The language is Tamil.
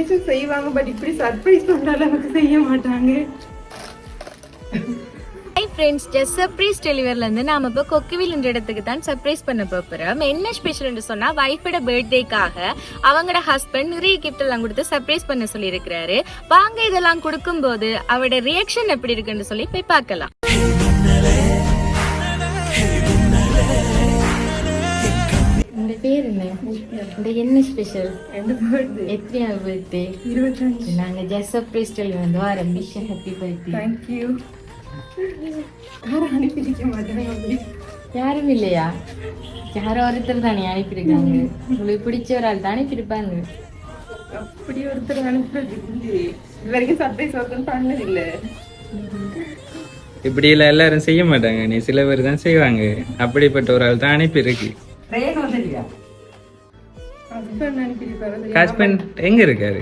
டெக்கரேஷன் செய்வாங்க, பட் இப்படி சர்ப்ரைஸ் பண்ற அளவுக்கு செய்ய மாட்டாங்க. ஹை ஃப்ரெண்ட்ஸ், ஜஸ்ட் சர்ப்ரைஸ் டெலிவரில இருந்து நாம இப்போ கொக்குவில் என்ற இடத்துக்கு தான் சர்ப்ரைஸ் பண்ண போறோம். என்ன ஸ்பெஷல்னு சொன்னா வைஃபோட பர்த்டேக்காக அவங்களோட ஹஸ்பண்ட் நிறைய கிஃப்ட் எல்லாம் கொடுத்து சர்ப்ரைஸ் பண்ண சொல்லி இருக்கிறாரு. வாங்க இதெல்லாம் கொடுக்கும்போது அவரோட ரியாக்ஷன் எப்படி இருக்குன்னு சொல்லி போய் பார்க்கலாம். உங்க பேர் என்ன? என்ன ஸ்பெஷல்? எத்தனையாவது பர்த்டே? 25. நாங்க ஜஸ்ட் சர்ப்ரைஸ் டெலிவரி வந்து வரோம். Wish happy birthday. Thank you. யாரும் அனுப்பிக்க மாட்டாங்க. யாரும் இல்லையா? யாரோ ஒருத்தர் தானே அனுப்பியிருக்காங்க. உங்களுக்கு பிடிச்ச ஒரு ஆள் தானே அனுப்பியிருப்பாங்க. அப்படி ஒருத்தர் அனுப்புறது இல்லையே. இது வரைக்கும் சர்ப்ரைஸ் ஒருத்தர் பண்ணது இல்லை. இப்படி எல்லாம் எல்லாரும் செய்ய மாட்டாங்க, நீ சில பேர் தான் செய்வாங்க. அப்படிப்பட்ட ஒரு ஆள் தான் அனுப்பியிருக்கு. ஹஸ்பண்ட் அனுப்பியிருப்பாரு. ஹஸ்பண்ட் எங்க இருக்காரு?